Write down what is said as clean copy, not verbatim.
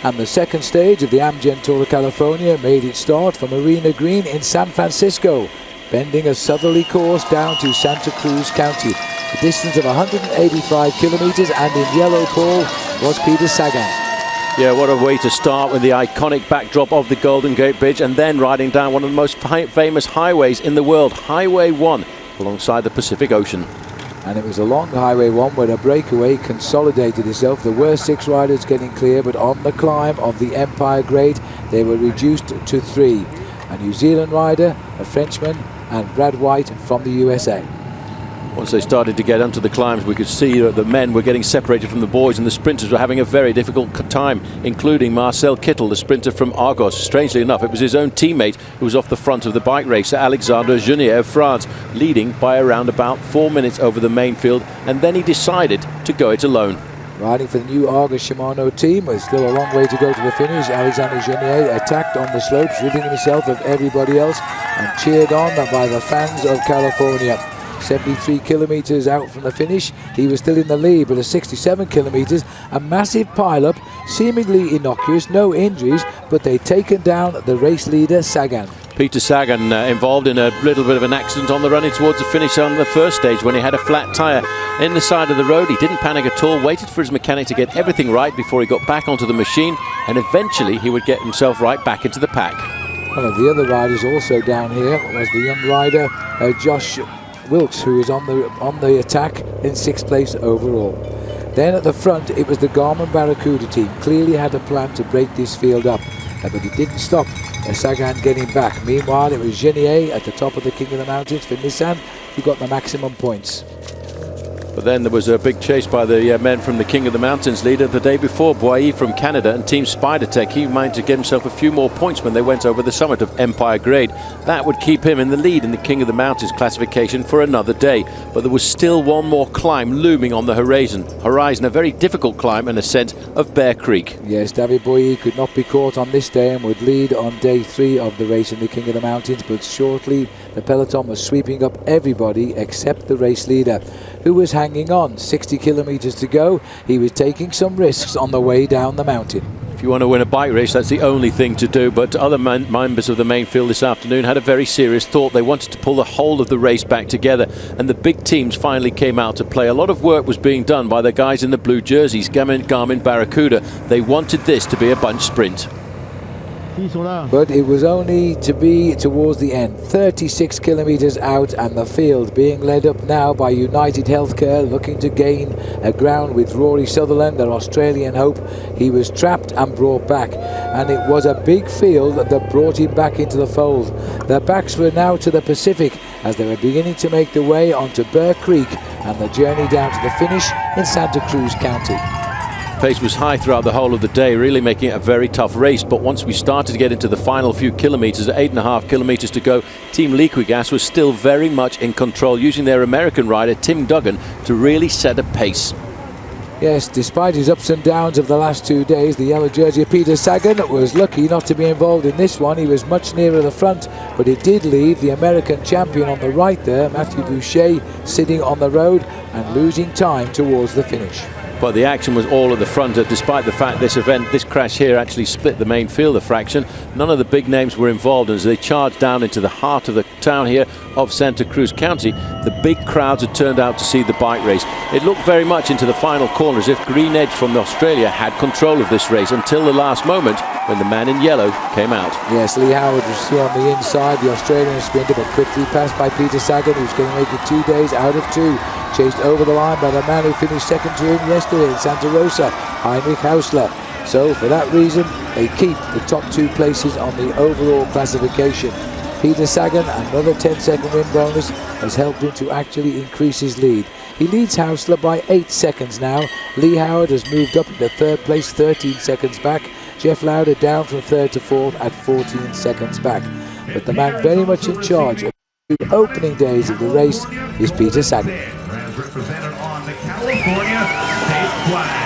And the second stage of the Amgen Tour of California made its start from Arena Green in San Francisco, bending a southerly course down to Santa Cruz County. A distance of 185 kilometers, and in yellow, Paul, was Peter Sagan. Yeah, what a way to start with the iconic backdrop of the Golden Gate Bridge and then riding down one of the most famous highways in the world, Highway 1, alongside the Pacific Ocean. And it was along Highway 1 where a breakaway consolidated itself. There were 6 riders getting clear, but on the climb of the Empire Grade, they were reduced to 3. A New Zealand rider, a Frenchman, and Brad White from the USA. Once they started to get onto the climbs, we could see that the men were getting separated from the boys, and the sprinters were having a very difficult time, including Marcel Kittel, the sprinter from Argos. Strangely enough, it was his own teammate who was off the front of the bike race, Alexandre Genier of France, leading by around about 4 minutes over the main field, and then he decided to go it alone. Riding for the new Argos Shimano team, with still a long way to go to the finish, Alexandre Genier attacked on the slopes, ridding himself of everybody else, and cheered on by the fans of California. 73 kilometers out from the finish, he was still in the lead, but at 67 kilometers, a massive pile-up, seemingly innocuous, no injuries, but they'd taken down the race leader, Sagan. Peter Sagan involved in a little bit of an accident on the running towards the finish on the first stage when he had a flat tyre in the side of the road. He didn't panic at all, waited for his mechanic to get everything right before he got back onto the machine, and eventually he would get himself right back into the pack. One of the other riders also down here was the young rider, Josh Wilkes, who is on the attack in 6th place overall. Then at the front, it was the Garmin Barracuda team. Clearly had a plan to break this field up, but it didn't stop Sagan getting back. Meanwhile, it was Genier at the top of the King of the Mountains for Nissan, who got the maximum points. But then there was a big chase by the men from the King of the Mountains leader the day before, Boyer from Canada, and Team Spidertech. He managed to get himself a few more points when they went over the summit of Empire Grade. That would keep him in the lead in the King of the Mountains classification for another day. But there was still one more climb looming on the horizon, a very difficult climb and ascent of Bear Creek. Yes, David Boyer could not be caught on this day and would lead on day 3 of the race in the King of the Mountains, but shortly the peloton was sweeping up everybody except the race leader, who was hanging on. 60 kilometers to go. He was taking some risks on the way down the mountain. If you want to win a bike race, that's the only thing to do. But other members of the main field this afternoon had a very serious thought. They wanted to pull the whole of the race back together, and the big teams finally came out to play. A lot of work was being done by the guys in the blue jerseys, Garmin Barracuda. They wanted this to be a bunch sprint. But it was only to be towards the end. 36 kilometers out, and the field being led up now by United Healthcare, looking to gain a ground with Rory Sutherland, their Australian hope. He was trapped and brought back, and it was a big field that brought him back into the fold. Their backs were now to the Pacific as they were beginning to make their way onto Bear Creek and the journey down to the finish in Santa Cruz County. Pace was high throughout the whole of the day, really making it a very tough race. But once we started to get into the final few kilometers, at 8.5 kilometers to go, Team Liquigas was still very much in control, using their American rider Tim Duggan to really set a pace. Yes, despite his ups and downs of the last 2 days, the yellow jersey Peter Sagan was lucky not to be involved in this one. He was much nearer the front, but it did leave the American champion on the right there, Matthew Boucher, sitting on the road and losing time towards the finish. But the action was all at the front, despite the fact this crash here actually split the main field a fraction. None of the big names were involved, and as they charged down into the heart of the town here of Santa Cruz County, the big crowds had turned out to see the bike race. It looked very much into the final corner as if Green Edge from Australia had control of this race until the last moment when the man in yellow came out. Yes, Lee Howard was still on the inside, the Australian sprinter, but quickly passed by Peter Sagan, who's going to make it 2 days out of 2. Chased over the line by the man who finished second to him yesterday in Santa Rosa, Heinrich Hausler. So for that reason, they keep the top 2 places on the overall classification. Peter Sagan, another 10-second win bonus, has helped him to actually increase his lead. He leads Hausler by 8 seconds now. Lee Howard has moved up into 3rd place, 13 seconds back. Jeff Lauder down from 3rd to 4th at 14 seconds back. But the man very much in charge of the opening days of the race is Peter Sagan. Represented on the California state flag.